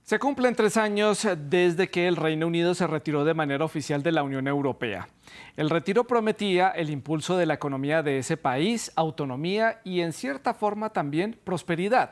Se cumplen 3 años desde que el Reino Unido se retiró de manera oficial de la Unión Europea. El retiro prometía el impulso de la economía de ese país, autonomía y en cierta forma también prosperidad.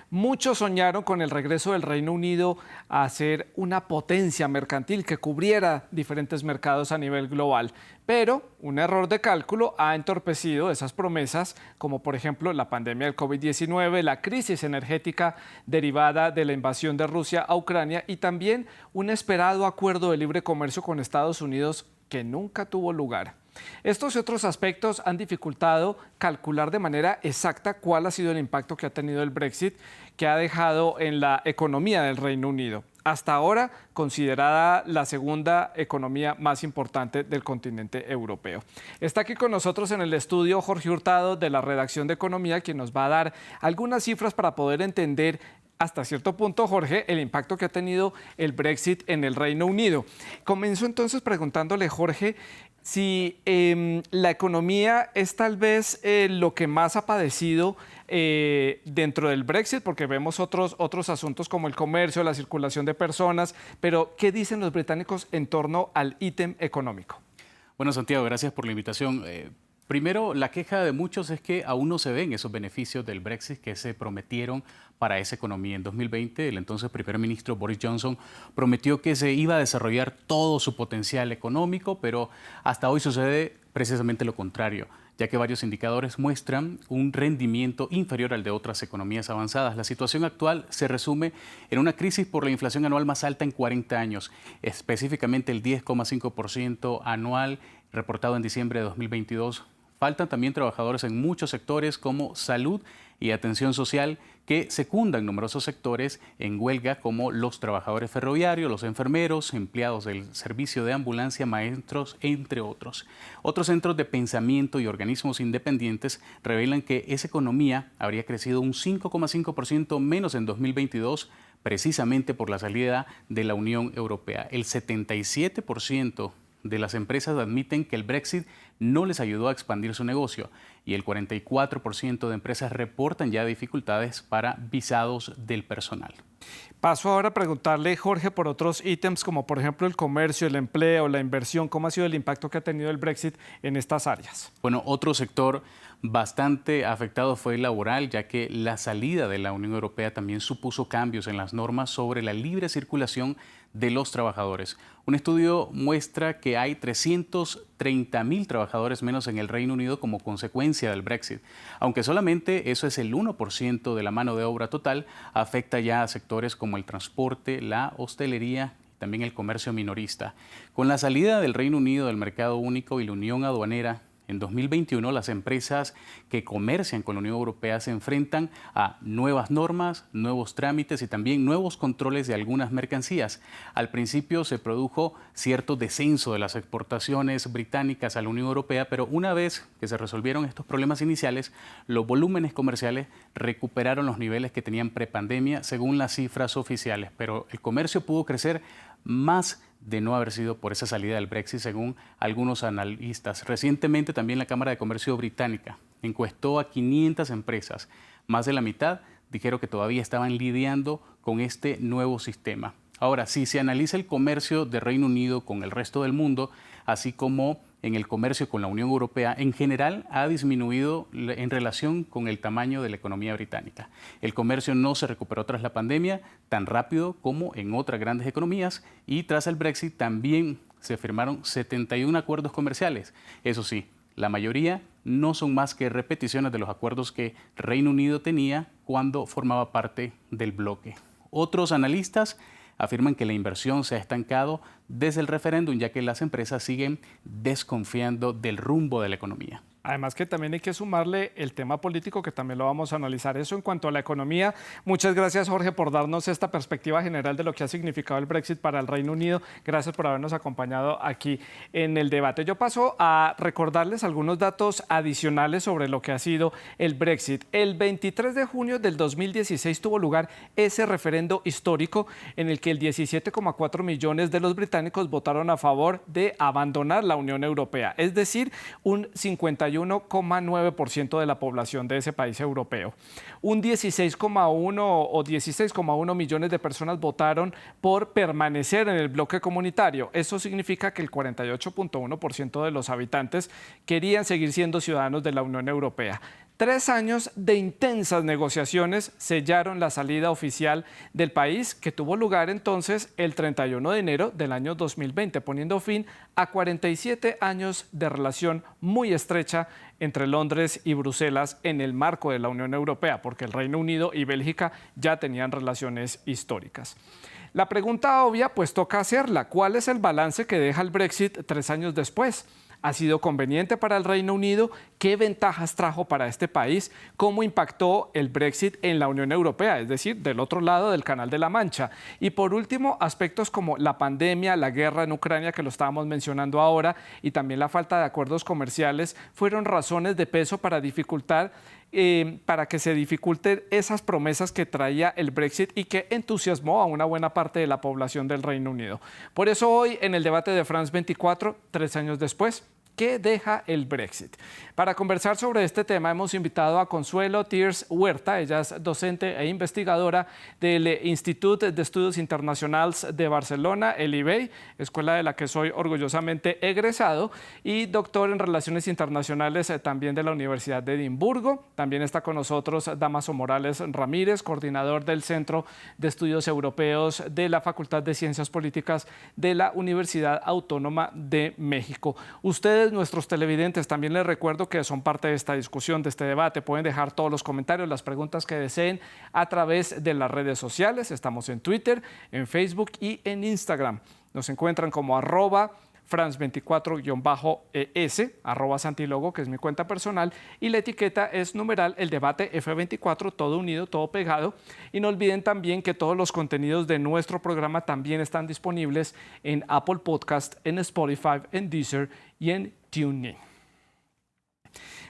Muchos soñaron con el regreso del Reino Unido a ser una potencia mercantil que cubriera diferentes mercados a nivel global. Pero un error de cálculo ha entorpecido esas promesas, como por ejemplo la pandemia del COVID-19, la crisis energética derivada de la invasión de Rusia a Ucrania y también un esperado acuerdo de libre comercio con Estados Unidos que nunca tuvo lugar. Estos y otros aspectos han dificultado calcular de manera exacta cuál ha sido el impacto que ha tenido el Brexit, que ha dejado en la economía del Reino Unido, hasta ahora considerada la segunda economía más importante del continente europeo. Está aquí con nosotros en el estudio Jorge Hurtado de la redacción de Economía, quien nos va a dar algunas cifras para poder entender hasta cierto punto, Jorge, el impacto que ha tenido el Brexit en el Reino Unido. Comenzó entonces preguntándole, Jorge, si la economía es tal vez lo que más ha padecido dentro del Brexit, porque vemos otros asuntos como el comercio, la circulación de personas, pero ¿qué dicen los británicos en torno al ítem económico? Bueno, Santiago, gracias por la invitación. Primero, la queja de muchos es que aún no se ven esos beneficios del Brexit que se prometieron para esa economía. En 2020, el entonces primer ministro Boris Johnson prometió que se iba a desarrollar todo su potencial económico, pero hasta hoy sucede precisamente lo contrario, ya que varios indicadores muestran un rendimiento inferior al de otras economías avanzadas. La situación actual se resume en una crisis por la inflación anual más alta en 40 años, específicamente el 10,5% anual reportado en diciembre de 2022. Faltan también trabajadores en muchos sectores como salud y atención social que secundan numerosos sectores en huelga como los trabajadores ferroviarios, los enfermeros, empleados del servicio de ambulancia, maestros, entre otros. Otros centros de pensamiento y organismos independientes revelan que esa economía habría crecido un 5,5% menos en 2022 precisamente por la salida de la Unión Europea. El 77% de las empresas admiten que el Brexit no les ayudó a expandir su negocio y el 44% de empresas reportan ya dificultades para visados del personal. Paso ahora a preguntarle, Jorge, por otros ítems como por ejemplo el comercio, el empleo, la inversión. ¿Cómo ha sido el impacto que ha tenido el Brexit en estas áreas? Bueno, otro sector bastante afectado fue el laboral, ya que la salida de la Unión Europea también supuso cambios en las normas sobre la libre circulación de los trabajadores. Un estudio muestra que hay 330.000 trabajadores menos en el Reino Unido como consecuencia del Brexit. Aunque solamente eso es el 1% de la mano de obra total, afecta ya a sectores como el transporte, la hostelería y también el comercio minorista. Con la salida del Reino Unido del mercado único y la unión aduanera, en 2021, las empresas que comercian con la Unión Europea se enfrentan a nuevas normas, nuevos trámites y también nuevos controles de algunas mercancías. Al principio se produjo cierto descenso de las exportaciones británicas a la Unión Europea, pero una vez que se resolvieron estos problemas iniciales, los volúmenes comerciales recuperaron los niveles que tenían prepandemia según las cifras oficiales, pero el comercio pudo crecer más de no haber sido por esa salida del Brexit, según algunos analistas. Recientemente también la Cámara de Comercio británica encuestó a 500 empresas. Más de la mitad dijeron que todavía estaban lidiando con este nuevo sistema. Ahora, si se analiza el comercio de Reino Unido con el resto del mundo, así como en el comercio con la Unión Europea, en general ha disminuido en relación con el tamaño de la economía británica. El comercio no se recuperó tras la pandemia tan rápido como en otras grandes economías y tras el Brexit también se firmaron 71 acuerdos comerciales. Eso sí, la mayoría no son más que repeticiones de los acuerdos que Reino Unido tenía cuando formaba parte del bloque. Otros analistas afirman que la inversión se ha estancado desde el referéndum, ya que las empresas siguen desconfiando del rumbo de la economía. Además que también hay que sumarle el tema político, que también lo vamos a analizar. Eso en cuanto a la economía. Muchas gracias, Jorge, por darnos esta perspectiva general de lo que ha significado el Brexit para el Reino Unido. Gracias por habernos acompañado aquí en el debate. Yo paso a recordarles algunos datos adicionales sobre lo que ha sido el Brexit. El 23 de junio del 2016 tuvo lugar ese referendo histórico en el que el 17,4 millones de los británicos votaron a favor de abandonar la Unión Europea. Es decir, un 51 51,9% de la población de ese país europeo. Un 16,1 o 16,1 millones de personas votaron por permanecer en el bloque comunitario. Eso significa que el 48,1% de los habitantes querían seguir siendo ciudadanos de la Unión Europea. 3 años de intensas negociaciones sellaron la salida oficial del país, que tuvo lugar entonces el 31 de enero del año 2020, poniendo fin a 47 años de relación muy estrecha entre Londres y Bruselas en el marco de la Unión Europea, porque el Reino Unido y Bélgica ya tenían relaciones históricas. La pregunta obvia, pues toca hacerla. ¿Cuál es el balance que deja el Brexit 3 años después? ¿Ha sido conveniente para el Reino Unido? ¿Qué ventajas trajo para este país? ¿Cómo impactó el Brexit en la Unión Europea, es decir, del otro lado del Canal de la Mancha? Y por último, aspectos como la pandemia, la guerra en Ucrania, que lo estábamos mencionando ahora, y también la falta de acuerdos comerciales, fueron razones de peso para para que se dificulten esas promesas que traía el Brexit y que entusiasmó a una buena parte de la población del Reino Unido. Por eso hoy, en el debate de France 24, 3 años después, ¿qué deja el Brexit? Para conversar sobre este tema hemos invitado a Consuelo Thiers Huerta. Ella es docente e investigadora del Institut d'Estudios Internacionals de Barcelona, el IBEI, escuela de la que soy orgullosamente egresado, y doctor en Relaciones Internacionales también de la Universidad de Edimburgo. También está con nosotros Dámaso Morales Ramírez, coordinador del Centro de Estudios Europeos de la Facultad de Ciencias Políticas de la Universidad Autónoma de México. Ustedes, nuestros televidentes, también les recuerdo que son parte de esta discusión, de este debate. Pueden dejar todos los comentarios, las preguntas que deseen a través de las redes sociales. Estamos en Twitter, en Facebook y en Instagram. Nos encuentran como @France24-ES, @Santilogo, que es mi cuenta personal, y la etiqueta es numeral el debate F24, todo unido, todo pegado. Y no olviden también que todos los contenidos de nuestro programa también están disponibles en Apple Podcast, en Spotify, en Deezer y en TuneIn.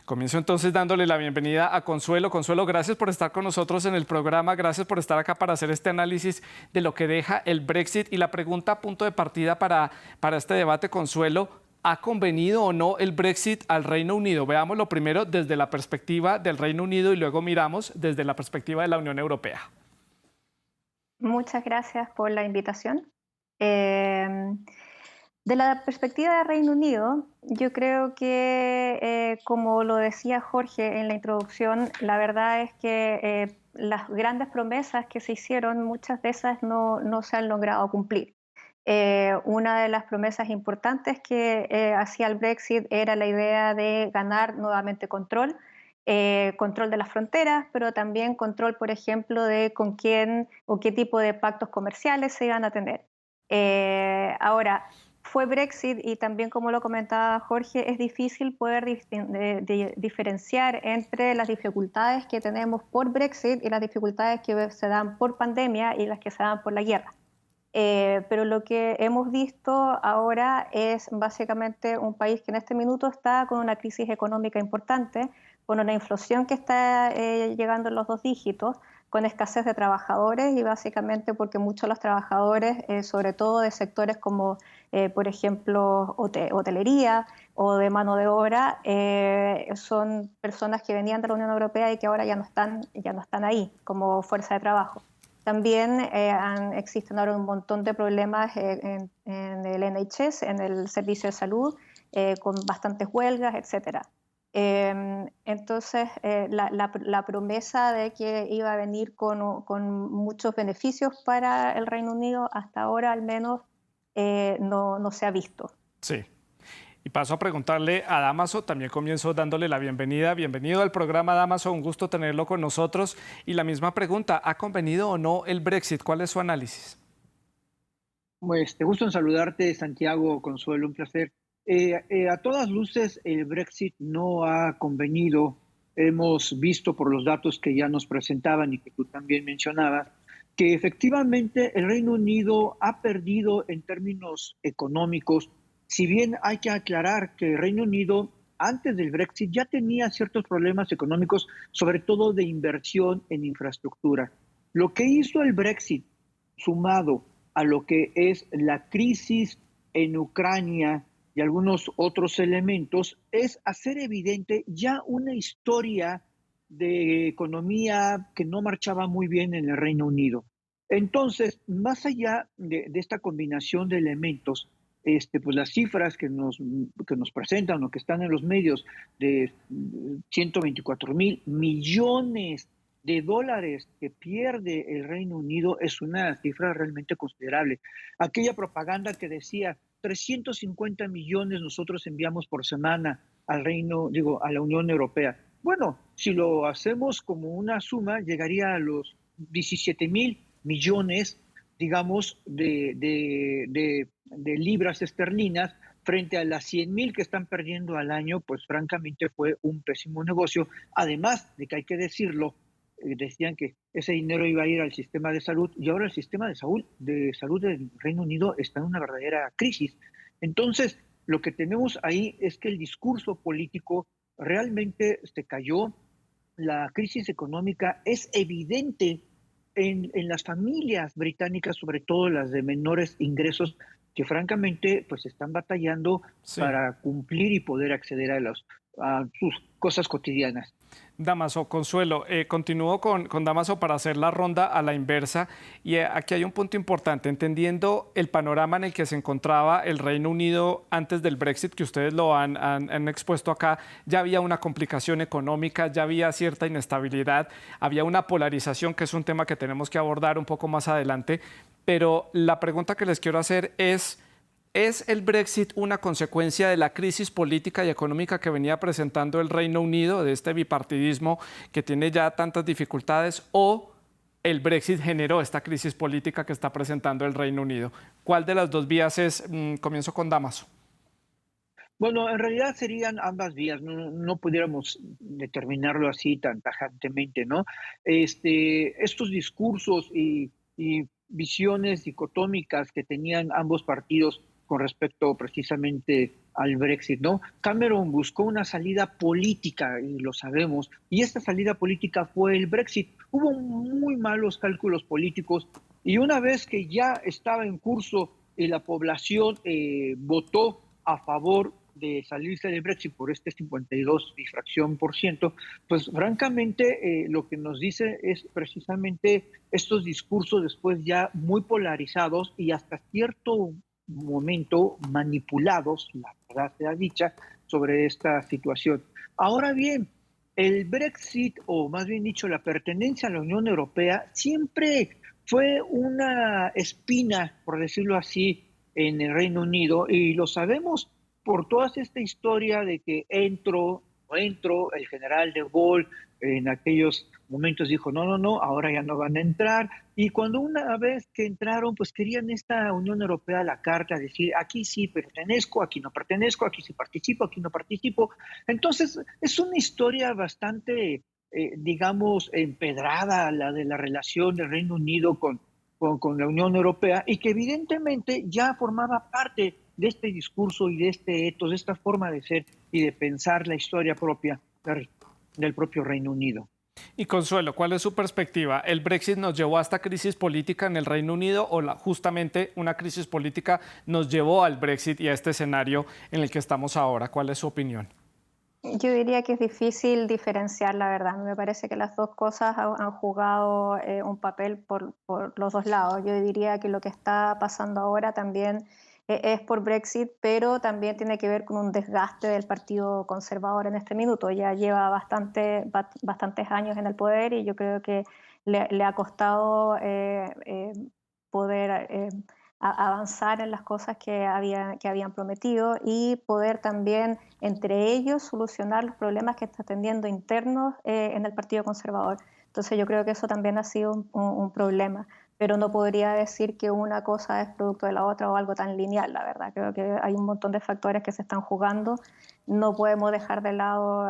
Comienzo entonces dándole la bienvenida a Consuelo. Consuelo, gracias por estar con nosotros en el programa, gracias por estar acá para hacer este análisis de lo que deja el Brexit. Y la pregunta a punto de partida para este debate, Consuelo, ¿ha convenido o no el Brexit al Reino Unido? Veámoslo primero desde la perspectiva del Reino Unido y luego miramos desde la perspectiva de la Unión Europea. Muchas gracias por la invitación. De la perspectiva del Reino Unido, yo creo que, como lo decía Jorge en la introducción, la verdad es que las grandes promesas que se hicieron, muchas de esas no se han logrado cumplir. Una de las promesas importantes que hacía el Brexit era la idea de ganar nuevamente control de las fronteras, pero también control, por ejemplo, de con quién o qué tipo de pactos comerciales se iban a tener. Ahora, fue Brexit y también, como lo comentaba Jorge, es difícil poder diferenciar entre las dificultades que tenemos por Brexit y las dificultades que se dan por pandemia y las que se dan por la guerra. Pero lo que hemos visto ahora es básicamente un país que en este minuto está con una crisis económica importante, con una inflación que está llegando a los 2 dígitos, con escasez de trabajadores y básicamente porque muchos de los trabajadores, sobre todo de sectores como, por ejemplo, hotelería o de mano de obra, son personas que venían de la Unión Europea y que ahora ya no están ahí como fuerza de trabajo. También existen ahora un montón de problemas en el NHS, en el servicio de salud, con bastantes huelgas, etcétera. Entonces, la promesa de que iba a venir con muchos beneficios para el Reino Unido, hasta ahora al menos no se ha visto. Sí. Y paso a preguntarle a Dámaso, también comienzo dándole la bienvenida. Bienvenido al programa, Dámaso, un gusto tenerlo con nosotros. Y la misma pregunta, ¿ha convenido o no el Brexit? ¿Cuál es su análisis? Pues te gusto en saludarte, Santiago, Consuelo, un placer. A todas luces, el Brexit no ha convenido. Hemos visto por los datos que ya nos presentaban y que tú también mencionabas, que efectivamente el Reino Unido ha perdido en términos económicos. Si bien hay que aclarar que el Reino Unido, antes del Brexit, ya tenía ciertos problemas económicos, sobre todo de inversión en infraestructura. Lo que hizo el Brexit, sumado a lo que es la crisis en Ucrania y algunos otros elementos, es hacer evidente ya una historia de economía que no marchaba muy bien en el Reino Unido. Entonces, más allá de esta combinación de elementos, pues las cifras que nos presentan o que están en los medios de 124.000 millones de dólares que pierde el Reino Unido es una cifra realmente considerable. Aquella propaganda que decía 350 millones nosotros enviamos por semana al a la Unión Europea. Bueno, si lo hacemos como una suma, llegaría a los 17.000 millones, digamos, de libras esterlinas frente a las 100.000 que están perdiendo al año. Pues francamente fue un pésimo negocio. Además de que hay que decirlo, decían que ese dinero iba a ir al sistema de salud y ahora el sistema de salud del Reino Unido está en una verdadera crisis. Entonces, lo que tenemos ahí es que el discurso político realmente se cayó. La crisis económica es evidente en las familias británicas, sobre todo las de menores ingresos, que francamente pues están batallando Sí. para cumplir y poder acceder a sus cosas cotidianas. Damaso, Consuelo, continúo con Damaso para hacer la ronda a la inversa. Y aquí hay un punto importante, entendiendo el panorama en el que se encontraba el Reino Unido antes del Brexit, que ustedes lo han expuesto acá. Ya había una complicación económica, ya había cierta inestabilidad, había una polarización, que es un tema que tenemos que abordar un poco más adelante. Pero la pregunta que les quiero hacer ¿es el Brexit una consecuencia de la crisis política y económica que venía presentando el Reino Unido, de este bipartidismo que tiene ya tantas dificultades, o el Brexit generó esta crisis política que está presentando el Reino Unido? ¿Cuál de las dos vías es? Comienzo con Damaso. Bueno, en realidad serían ambas vías, no pudiéramos determinarlo así tan tajantemente, ¿no? Estos discursos y visiones dicotómicas que tenían ambos partidos con respecto precisamente al Brexit, ¿no? Cameron buscó una salida política, y lo sabemos, y esta salida política fue el Brexit. Hubo muy malos cálculos políticos, y una vez que ya estaba en curso y la población votó a favor de salirse del Brexit por este 52 y fracción por ciento, pues francamente lo que nos dice es precisamente estos discursos después ya muy polarizados y hasta cierto momento manipulados, la verdad sea dicha, sobre esta situación. Ahora bien, el Brexit, o más bien dicho, la pertenencia a la Unión Europea, siempre fue una espina, por decirlo así, en el Reino Unido, y lo sabemos por toda esta historia de que no entro, el general de Gaulle en aquellos momentos dijo, no, no, no, ahora ya no van a entrar, y cuando una vez que entraron, pues querían esta Unión Europea a la carta, decir, aquí sí pertenezco, aquí no pertenezco, aquí sí participo, aquí no participo. Entonces, es una historia bastante, digamos, empedrada, la de la relación del Reino Unido con la Unión Europea, y que evidentemente ya formaba parte de este discurso y de este etos, de esta forma de ser y de pensar la historia propia del propio Reino Unido. Y Consuelo, ¿cuál es su perspectiva? ¿El Brexit nos llevó a esta crisis política en el Reino Unido o justamente una crisis política nos llevó al Brexit y a este escenario en el que estamos ahora? ¿Cuál es su opinión? Yo diría que es difícil diferenciar, la verdad. Me parece que las dos cosas han jugado un papel por los dos lados. Yo diría que lo que está pasando ahora también es por Brexit, pero también tiene que ver con un desgaste del Partido Conservador en este minuto. Ya lleva bastantes años en el poder y yo creo que le ha costado poder avanzar en las cosas que habían prometido y poder también entre ellos solucionar los problemas que está teniendo internos en el Partido Conservador. Entonces yo creo que eso también ha sido un problema, pero no podría decir que una cosa es producto de la otra o algo tan lineal, la verdad. Creo que hay un montón de factores que se están jugando. No podemos dejar de lado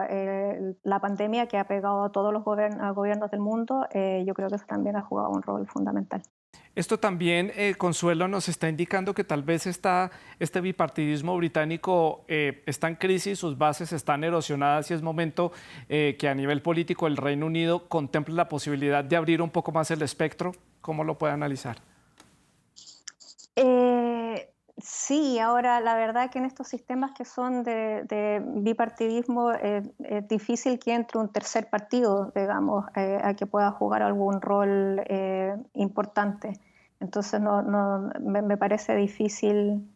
la pandemia que ha pegado a todos los gobiernos del mundo. Yo creo que eso también ha jugado un rol fundamental. Esto también, Consuelo, nos está indicando que tal vez este bipartidismo británico está en crisis, sus bases están erosionadas y es momento que a nivel político el Reino Unido contemple la posibilidad de abrir un poco más el espectro. ¿Cómo lo puede analizar? Sí, ahora la verdad que en estos sistemas que son de bipartidismo es difícil que entre un tercer partido, digamos, a que pueda jugar algún rol importante. Entonces me parece difícil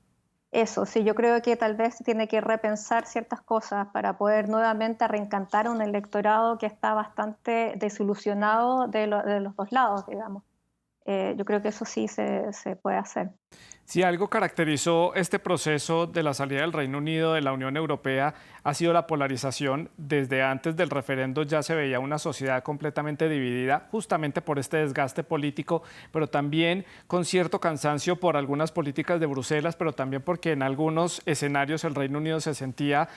eso. Sí, yo creo que tal vez se tiene que repensar ciertas cosas para poder nuevamente reencantar a un electorado que está bastante desilusionado de los dos lados, digamos. Yo creo que eso sí se puede hacer. Si algo caracterizó este proceso de la salida del Reino Unido de la Unión Europea ha sido la polarización. Desde antes del referendo ya se veía una sociedad completamente dividida, justamente por este desgaste político, pero también con cierto cansancio por algunas políticas de Bruselas, pero también porque en algunos escenarios el Reino Unido se sentía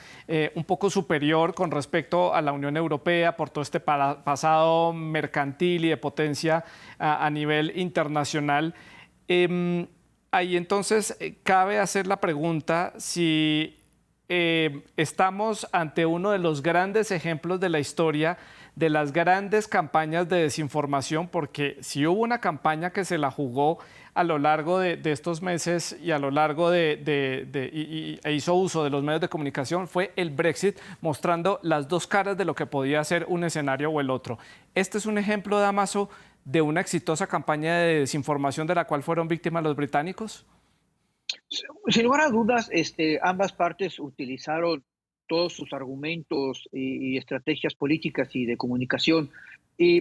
un poco superior con respecto a la Unión Europea por todo este pasado mercantil y de potencia a nivel internacional. Ahí entonces cabe hacer la pregunta si estamos ante uno de los grandes ejemplos de la historia de las grandes campañas de desinformación, porque si hubo una campaña que se la jugó a lo largo de estos meses y a lo largo e hizo uso de los medios de comunicación, fue el Brexit, mostrando las dos caras de lo que podía ser un escenario o el otro. Este es un ejemplo, Dámaso, de una exitosa campaña de desinformación de la cual fueron víctimas los británicos? Sin lugar a dudas, ambas partes utilizaron todos sus argumentos y estrategias políticas y de comunicación,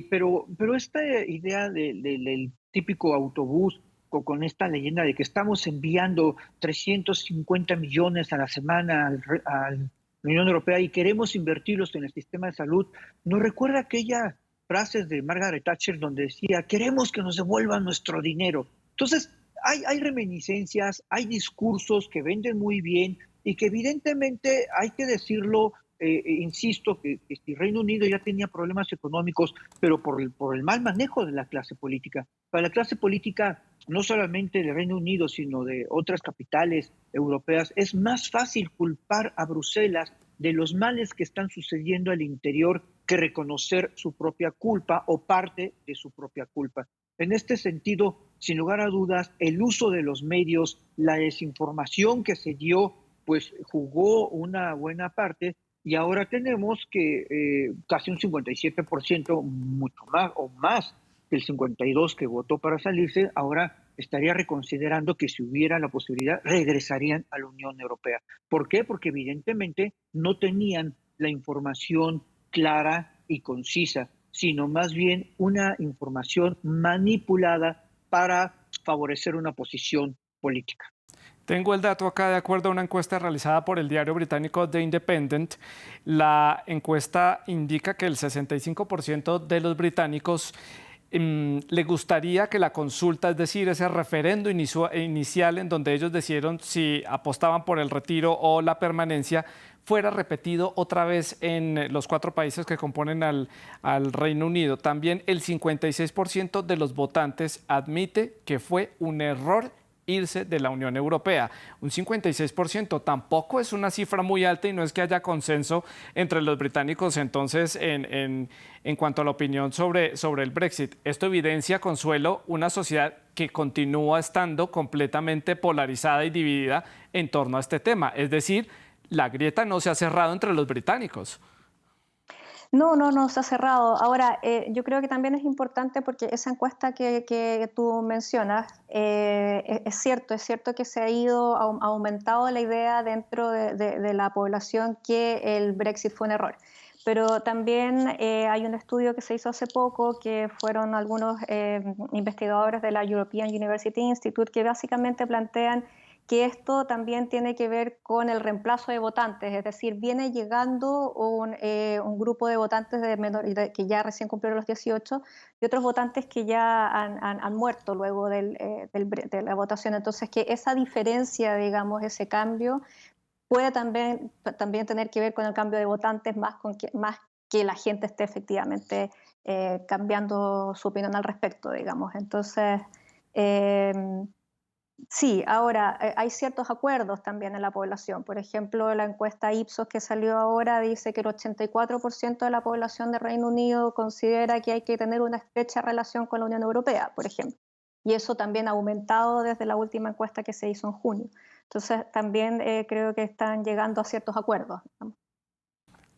pero esta idea del típico autobús con esta leyenda de que estamos enviando 350 millones a la semana a la Unión Europea y queremos invertirlos en el sistema de salud, nos recuerda aquella frases de Margaret Thatcher donde decía, queremos que nos devuelvan nuestro dinero. Entonces, hay reminiscencias, hay discursos que venden muy bien y que evidentemente hay que decirlo, insisto, que si Reino Unido ya tenía problemas económicos, pero por el mal manejo de la clase política. Para la clase política, no solamente del Reino Unido, sino de otras capitales europeas, es más fácil culpar a Bruselas de los males que están sucediendo al interior que reconocer su propia culpa o parte de su propia culpa. En este sentido, sin lugar a dudas, el uso de los medios, la desinformación que se dio, pues jugó una buena parte y ahora tenemos que casi un 57%, mucho más o más que el 52% que votó para salirse, ahora estaría reconsiderando que si hubiera la posibilidad, regresarían a la Unión Europea. ¿Por qué? Porque evidentemente no tenían la información clara y concisa, sino más bien una información manipulada para favorecer una posición política. Tengo el dato acá de acuerdo a una encuesta realizada por el diario británico The Independent. La encuesta indica que el 65% de los británicos le gustaría que la consulta, es decir, ese referendo inicial en donde ellos decidieron si apostaban por el retiro o la permanencia, fuera repetido otra vez en los 4 países que componen al Reino Unido. También el 56% de los votantes admite que fue un error irse de la Unión Europea. Un 56% tampoco es una cifra muy alta y no es que haya consenso entre los británicos entonces en cuanto a la opinión sobre el Brexit. Esto evidencia, Consuelo, una sociedad que continúa estando completamente polarizada y dividida en torno a este tema. Es decir, la grieta no se ha cerrado entre los británicos. No se ha cerrado. Ahora, yo creo que también es importante porque esa encuesta que tú mencionas, es cierto que se ha aumentado la idea dentro de la población que el Brexit fue un error. Pero también hay un estudio que se hizo hace poco, que fueron algunos investigadores de la European University Institute, que básicamente plantean que esto también tiene que ver con el reemplazo de votantes, es decir, viene llegando un grupo de votantes que ya recién cumplieron los 18 y otros votantes que ya han muerto luego de la votación. Entonces, que esa diferencia, digamos, ese cambio, puede también tener que ver con el cambio de votantes más que la gente esté efectivamente cambiando su opinión al respecto, digamos. Entonces, sí, ahora hay ciertos acuerdos también en la población. Por ejemplo, la encuesta Ipsos que salió ahora dice que el 84% de la población de Reino Unido considera que hay que tener una estrecha relación con la Unión Europea, por ejemplo. Y eso también ha aumentado desde la última encuesta que se hizo en junio. Entonces, también creo que están llegando a ciertos acuerdos, ¿no?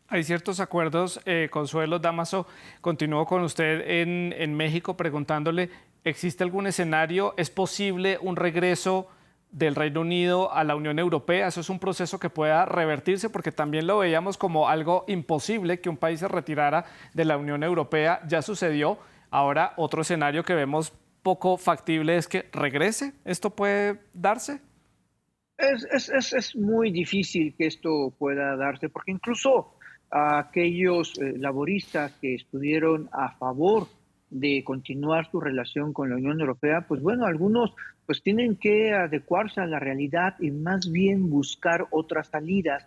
Hay ciertos acuerdos, Consuelo Dámaso, continúo con usted en México preguntándole, ¿existe algún escenario? ¿Es posible un regreso del Reino Unido a la Unión Europea? ¿Eso es un proceso que pueda revertirse? Porque también lo veíamos como algo imposible que un país se retirara de la Unión Europea. Ya sucedió. Ahora otro escenario que vemos poco factible es que regrese. ¿Esto puede darse? Es muy difícil que esto pueda darse, porque incluso aquellos laboristas que estuvieron a favor de continuar su relación con la Unión Europea, pues bueno, algunos pues tienen que adecuarse a la realidad y más bien buscar otras salidas,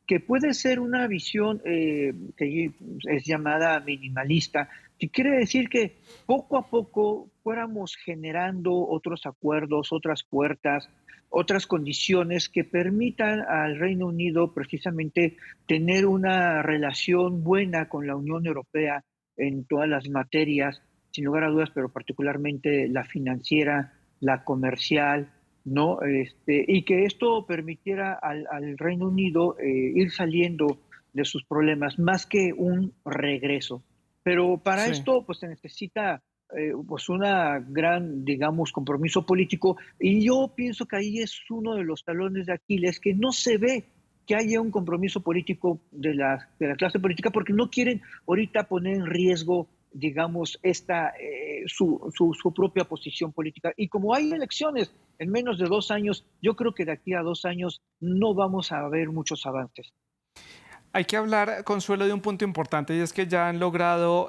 que puede ser una visión que es llamada minimalista, que quiere decir que poco a poco fuéramos generando otros acuerdos, otras puertas, otras condiciones que permitan al Reino Unido precisamente tener una relación buena con la Unión Europea en todas las materias, sin lugar a dudas, pero particularmente la financiera, la comercial, ¿no? Y que esto permitiera al Reino Unido ir saliendo de sus problemas, más que un regreso. Pero para Sí. esto, pues se necesita pues una gran, digamos, compromiso político, y yo pienso que ahí es uno de los talones de Aquiles, que no se ve que haya un compromiso político de la clase política, porque no quieren ahorita poner en riesgo, digamos, su propia posición política. Y como hay elecciones en menos de 2 años, yo creo que de aquí a 2 años no vamos a ver muchos avances. Hay que hablar, Consuelo, de un punto importante y es que ya han logrado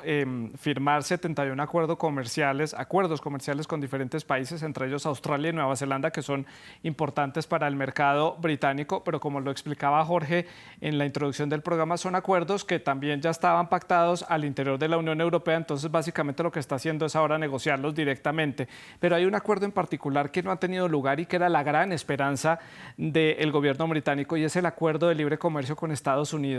firmar 71 acuerdos comerciales con diferentes países, entre ellos Australia y Nueva Zelanda, que son importantes para el mercado británico, pero como lo explicaba Jorge en la introducción del programa, son acuerdos que también ya estaban pactados al interior de la Unión Europea, entonces básicamente lo que está haciendo es ahora negociarlos directamente. Pero hay un acuerdo en particular que no ha tenido lugar y que era la gran esperanza del gobierno británico y es el acuerdo de libre comercio con Estados Unidos.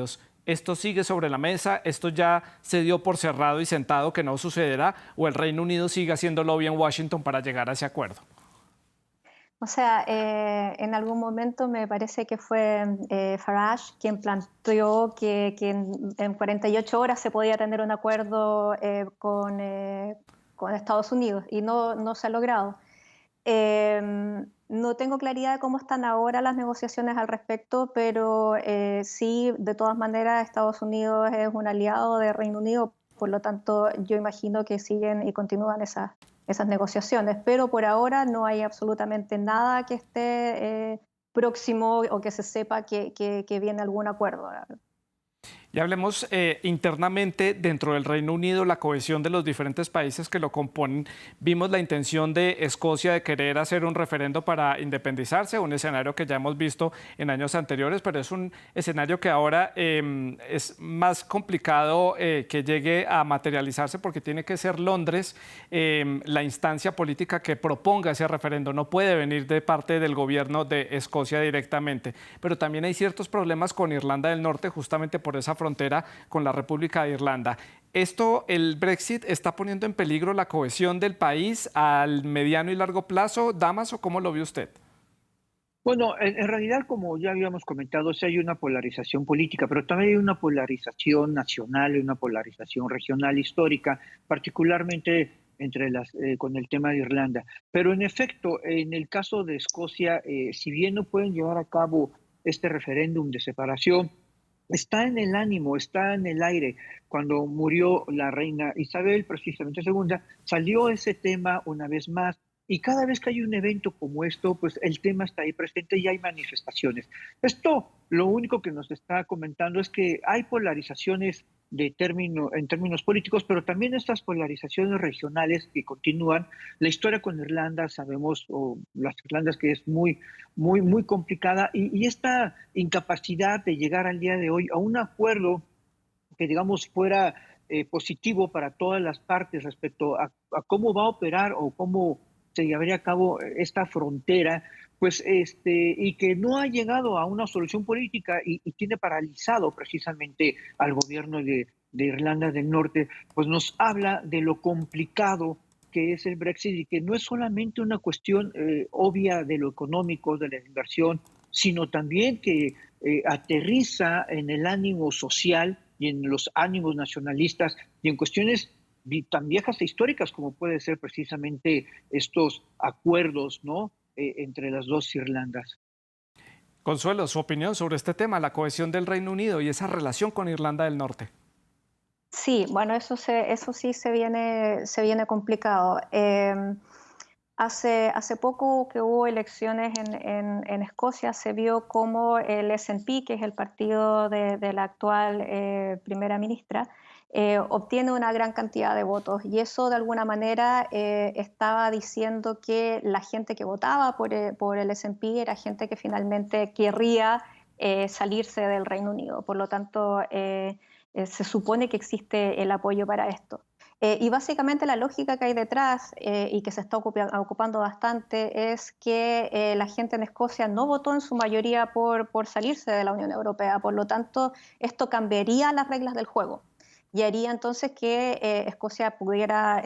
¿Esto sigue sobre la mesa? ¿Esto ya se dio por cerrado y sentado que no sucederá? ¿O el Reino Unido sigue haciendo lobby en Washington para llegar a ese acuerdo? O sea, en algún momento me parece que fue Farage quien planteó que en 48 horas se podía tener un acuerdo con Estados Unidos y no se ha logrado. No tengo claridad de cómo están ahora las negociaciones al respecto, pero sí, de todas maneras, Estados Unidos es un aliado de Reino Unido, por lo tanto, yo imagino que siguen y continúan esas negociaciones, pero por ahora no hay absolutamente nada que esté próximo o que se sepa que viene algún acuerdo. Y hablemos internamente dentro del Reino Unido, la cohesión de los diferentes países que lo componen. Vimos la intención de Escocia de querer hacer un referendo para independizarse, un escenario que ya hemos visto en años anteriores, pero es un escenario que ahora es más complicado que llegue a materializarse porque tiene que ser Londres la instancia política que proponga ese referendo. No puede venir de parte del gobierno de Escocia directamente. Pero también hay ciertos problemas con Irlanda del Norte justamente por esa frontera con la República de Irlanda. ¿Esto, el Brexit, está poniendo en peligro la cohesión del país al mediano y largo plazo? Dámaso, ¿cómo lo ve usted? Bueno, en realidad, como ya habíamos comentado, sí hay una polarización política, pero también hay una polarización nacional y una polarización regional histórica, particularmente con el tema de Irlanda. Pero en efecto, en el caso de Escocia, si bien no pueden llevar a cabo este referéndum de separación, está en el ánimo, está en el aire. Cuando murió la reina Isabel, precisamente segunda, salió ese tema una vez más. Y cada vez que hay un evento como esto, pues el tema está ahí presente y hay manifestaciones. Esto lo único que nos está comentando es que hay polarizaciones en términos políticos, pero también estas polarizaciones regionales que continúan. La historia con Irlanda, sabemos, o las Irlandas, que es muy complicada, y esta incapacidad de llegar al día de hoy a un acuerdo que, digamos, fuera positivo para todas las partes respecto a cómo va a operar o cómo se llevaría a cabo esta frontera, pues y que no ha llegado a una solución política y tiene paralizado precisamente al gobierno de Irlanda del Norte, pues nos habla de lo complicado que es el Brexit y que no es solamente una cuestión obvia de lo económico, de la inversión, sino también que aterriza en el ánimo social y en los ánimos nacionalistas y en cuestiones tan viejas e históricas como puede ser precisamente estos acuerdos, ¿no? Entre las dos Irlandas. Consuelo, su opinión sobre este tema, la cohesión del Reino Unido y esa relación con Irlanda del Norte. Sí, bueno, eso sí se viene complicado. Hace poco que hubo elecciones en Escocia, se vio como el SNP, que es el partido de la actual primera ministra, obtiene una gran cantidad de votos y eso de alguna manera estaba diciendo que la gente que votaba por el SNP era gente que finalmente querría salirse del Reino Unido. Por lo tanto, se supone que existe el apoyo para esto. Y básicamente la lógica que hay detrás y que se está ocupando bastante es que la gente en Escocia no votó en su mayoría por salirse de la Unión Europea. Por lo tanto, esto cambiaría las reglas del juego y haría entonces que Escocia pudiera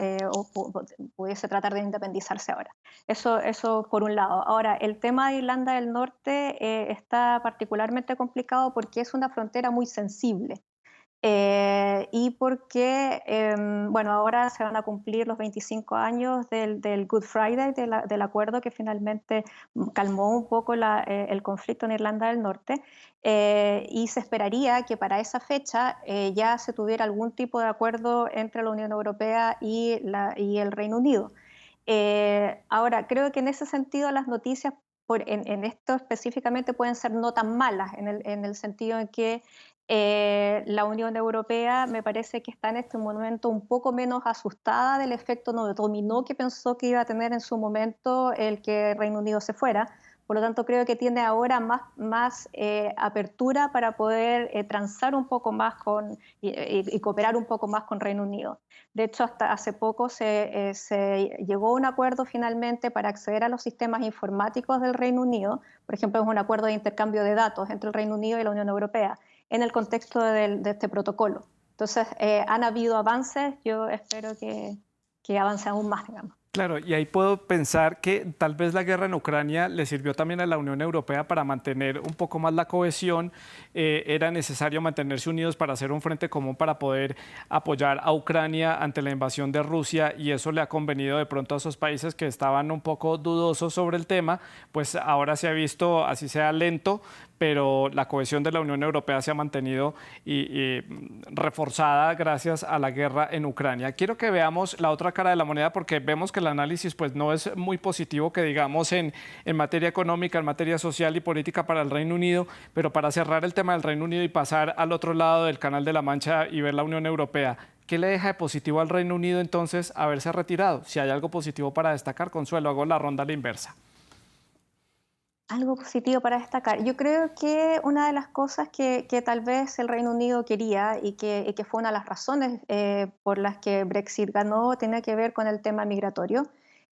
pudiese tratar de independizarse ahora. Eso por un lado. Ahora, el tema de Irlanda del Norte está particularmente complicado porque es una frontera muy sensible. Y porque, bueno, ahora se van a cumplir los 25 años del Good Friday, del acuerdo que finalmente calmó un poco el conflicto en Irlanda del Norte, y se esperaría que para esa fecha ya se tuviera algún tipo de acuerdo entre la Unión Europea y el Reino Unido. Ahora, creo que en ese sentido las noticias en esto específicamente pueden ser no tan malas, en el sentido en que la Unión Europea me parece que está en este momento un poco menos asustada del efecto dominó que pensó que iba a tener en su momento el que Reino Unido se fuera. Por lo tanto, creo que tiene ahora más apertura para poder transar un poco más y cooperar un poco más con Reino Unido. De hecho, hasta hace poco se llegó a un acuerdo finalmente para acceder a los sistemas informáticos del Reino Unido. Por ejemplo, es un acuerdo de intercambio de datos entre el Reino Unido y la Unión Europea en el contexto de este protocolo. Entonces, han habido avances, yo espero que avance aún más, digamos. Claro, y ahí puedo pensar que tal vez la guerra en Ucrania le sirvió también a la Unión Europea para mantener un poco más la cohesión. Era necesario mantenerse unidos para hacer un frente común para poder apoyar a Ucrania ante la invasión de Rusia y eso le ha convenido de pronto a esos países que estaban un poco dudosos sobre el tema, pues ahora se ha visto, así sea lento, pero la cohesión de la Unión Europea se ha mantenido y reforzada gracias a la guerra en Ucrania. Quiero que veamos la otra cara de la moneda porque vemos que el análisis pues, no es muy positivo que digamos en materia económica, en materia social y política para el Reino Unido, pero para cerrar el tema del Reino Unido y pasar al otro lado del Canal de la Mancha y ver la Unión Europea, ¿qué le deja de positivo al Reino Unido entonces haberse retirado? Si hay algo positivo para destacar, Consuelo, hago la ronda a la inversa. Algo positivo para destacar. Yo creo que una de las cosas que tal vez el Reino Unido quería y que fue una de las razones por las que Brexit ganó tiene que ver con el tema migratorio.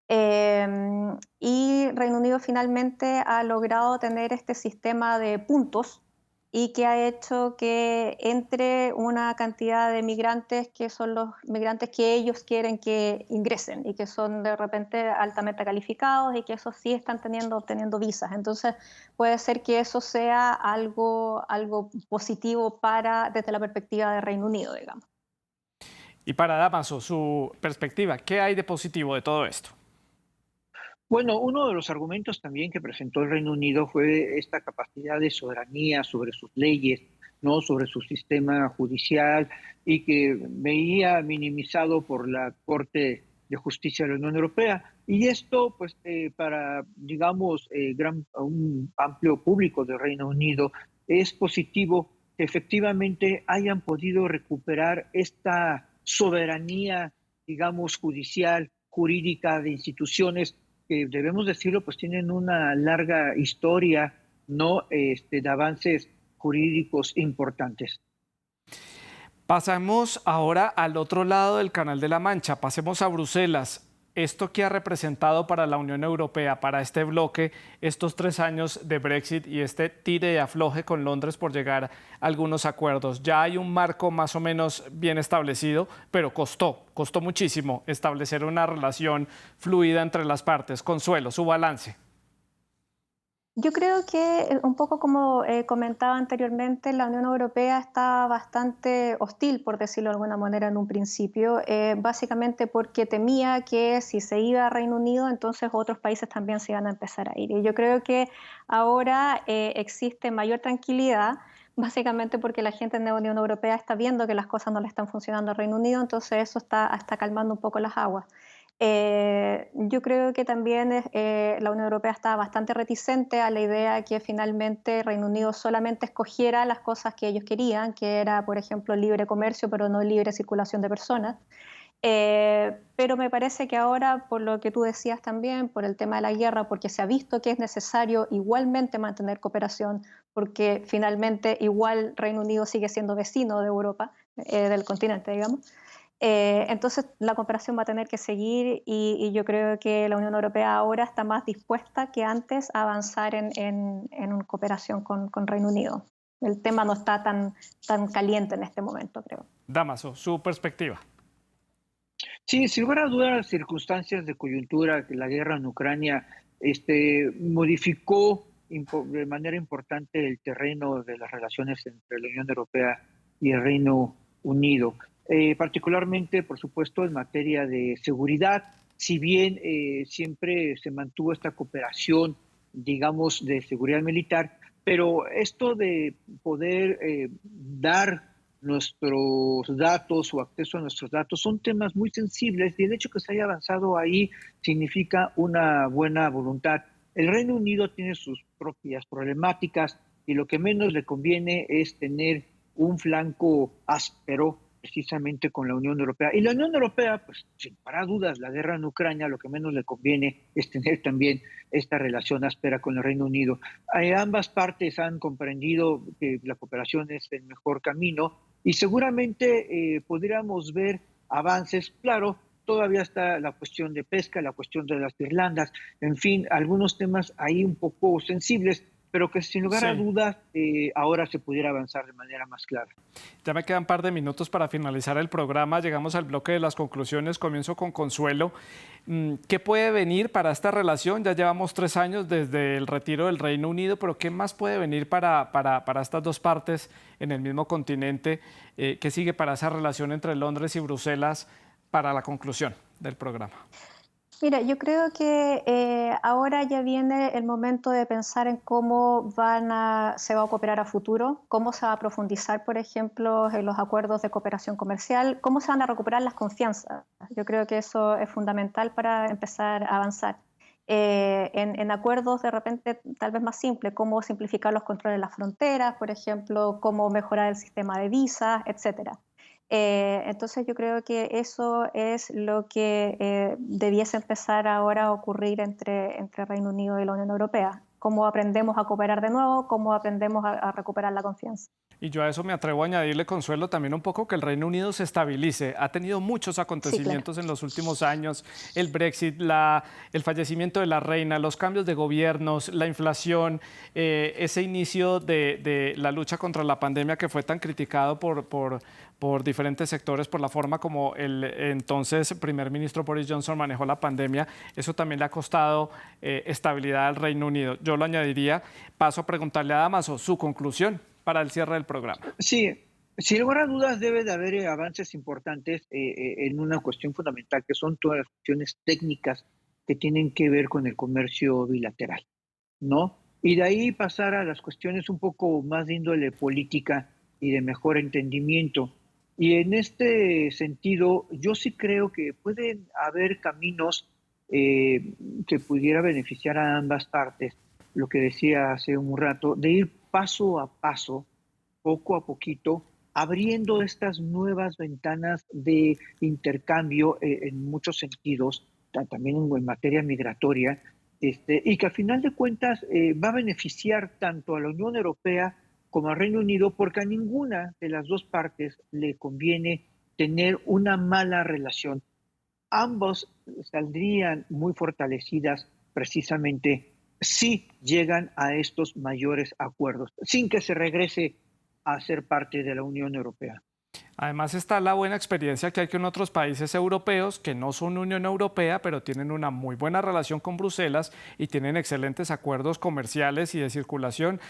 Y Reino Unido finalmente ha logrado tener este sistema de puntos y que ha hecho que entre una cantidad de migrantes que son los migrantes que ellos quieren que ingresen y que son de repente altamente calificados y que esos sí están obteniendo visas. Entonces puede ser que eso sea algo positivo desde la perspectiva de Reino Unido, digamos. Y para Dámaso, su perspectiva, ¿qué hay de positivo de todo esto? Bueno, uno de los argumentos también que presentó el Reino Unido fue esta capacidad de soberanía sobre sus leyes, ¿no? Sobre su sistema judicial y que veía minimizado por la Corte de Justicia de la Unión Europea. Y esto, pues, para, digamos, un amplio público del Reino Unido, es positivo que efectivamente hayan podido recuperar esta soberanía, digamos, judicial, jurídica, de instituciones que debemos decirlo, pues tienen una larga historia, ¿no? De avances jurídicos importantes. Pasamos ahora al otro lado del Canal de la Mancha, pasemos a Bruselas. ¿Esto qué ha representado para la Unión Europea, para este bloque, estos 3 años de Brexit y este tire y afloje con Londres por llegar a algunos acuerdos? Ya hay un marco más o menos bien establecido, pero costó muchísimo establecer una relación fluida entre las partes. Consuelo, su balance. Yo creo que un poco como comentaba anteriormente, la Unión Europea está bastante hostil, por decirlo de alguna manera, en un principio, básicamente porque temía que si se iba a Reino Unido, entonces otros países también se iban a empezar a ir. Y yo creo que ahora existe mayor tranquilidad, básicamente porque la gente en la Unión Europea está viendo que las cosas no le están funcionando al Reino Unido, entonces eso está calmando un poco las aguas. Yo creo que también la Unión Europea está bastante reticente a la idea que finalmente Reino Unido solamente escogiera las cosas que ellos querían, que era, por ejemplo, libre comercio, pero no libre circulación de personas. Pero me parece que ahora, por lo que tú decías también, por el tema de la guerra, porque se ha visto que es necesario igualmente mantener cooperación, porque finalmente igual Reino Unido sigue siendo vecino de Europa, del continente, digamos. Entonces la cooperación va a tener que seguir y yo creo que la Unión Europea ahora está más dispuesta que antes a avanzar en una cooperación con Reino Unido. El tema no está tan caliente en este momento, creo. Damaso, su perspectiva. Sí, sin lugar a dudas, las circunstancias de coyuntura, que la guerra en Ucrania modificó de manera importante el terreno de las relaciones entre la Unión Europea y el Reino Unido. Particularmente, por supuesto, en materia de seguridad, si bien siempre se mantuvo esta cooperación, digamos, de seguridad militar, pero esto de poder dar nuestros datos o acceso a nuestros datos son temas muy sensibles y el hecho que se haya avanzado ahí significa una buena voluntad. El Reino Unido tiene sus propias problemáticas y lo que menos le conviene es tener un flanco áspero precisamente con la Unión Europea. Y la Unión Europea, pues sin para dudas, la guerra en Ucrania, lo que menos le conviene es tener también esta relación áspera con el Reino Unido. Ambas partes han comprendido que la cooperación es el mejor camino y seguramente podríamos ver avances. Claro, todavía está la cuestión de pesca, la cuestión de las Irlandas, en fin, algunos temas ahí un poco sensibles, pero que sin lugar a Sí. dudas ahora se pudiera avanzar de manera más clara. Ya me quedan un par de minutos para finalizar el programa. Llegamos al bloque de las conclusiones. Comienzo con Consuelo. ¿Qué puede venir para esta relación? Ya llevamos 3 años desde el retiro del Reino Unido, pero ¿qué más puede venir para estas dos partes en el mismo continente? ¿Qué sigue para esa relación entre Londres y Bruselas para la conclusión del programa? Mira, yo creo que ahora ya viene el momento de pensar en cómo se va a cooperar a futuro, cómo se va a profundizar, por ejemplo, en los acuerdos de cooperación comercial, cómo se van a recuperar las confianzas. Yo creo que eso es fundamental para empezar a avanzar. En acuerdos de repente tal vez más simples, cómo simplificar los controles de las fronteras, por ejemplo, cómo mejorar el sistema de visas, etcétera. Entonces yo creo que eso es lo que debiese empezar ahora a ocurrir entre Reino Unido y la Unión Europea. Cómo aprendemos a cooperar de nuevo, cómo aprendemos a recuperar la confianza. Y yo a eso me atrevo a añadirle, Consuelo, también un poco que el Reino Unido se estabilice. Ha tenido muchos Sí, claro. acontecimientos en los últimos años, el Brexit, el fallecimiento de la reina, los cambios de gobiernos, la inflación, ese inicio de la lucha contra la pandemia que fue tan criticado por diferentes sectores, por la forma como el entonces primer ministro Boris Johnson manejó la pandemia. Eso también le ha costado estabilidad al Reino Unido. Yo lo añadiría. Paso a preguntarle a Damaso su conclusión para el cierre del programa. Sí, sin lugar a dudas debe de haber avances importantes en una cuestión fundamental, que son todas las cuestiones técnicas que tienen que ver con el comercio bilateral, ¿no? Y de ahí pasar a las cuestiones un poco más de índole política y de mejor entendimiento. Y en este sentido, yo sí creo que pueden haber caminos que pudiera beneficiar a ambas partes, lo que decía hace un rato, de ir paso a paso, poco a poquito, abriendo estas nuevas ventanas de intercambio en muchos sentidos, también en materia migratoria, y que al final de cuentas va a beneficiar tanto a la Unión Europea como al Reino Unido, porque a ninguna de las dos partes le conviene tener una mala relación. ambos saldrían muy fortalecidas precisamente si llegan a estos mayores acuerdos, sin que se regrese a ser parte de la Unión Europea. Además está la buena experiencia que hay con otros países europeos que no son Unión Europea, pero tienen una muy buena relación con Bruselas y tienen excelentes acuerdos comerciales y de circulación.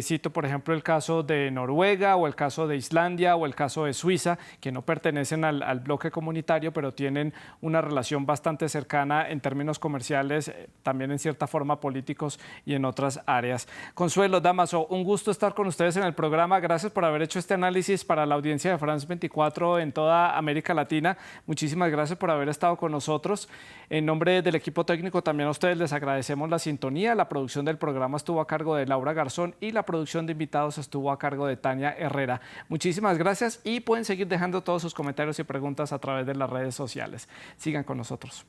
Cito, por ejemplo, el caso de Noruega o el caso de Islandia o el caso de Suiza, que no pertenecen al bloque comunitario, pero tienen una relación bastante cercana en términos comerciales, también en cierta forma políticos y en otras áreas. Consuelo, Dámaso, un gusto estar con ustedes en el programa. Gracias por haber hecho este análisis para la audiencia de France 24 en toda América Latina. Muchísimas gracias por haber estado con nosotros. En nombre del equipo técnico también a ustedes les agradecemos la sintonía. La producción del programa estuvo a cargo de Laura Garzón y la producción de invitados estuvo a cargo de Tania Herrera. Muchísimas gracias y pueden seguir dejando todos sus comentarios y preguntas a través de las redes sociales. Sigan con nosotros.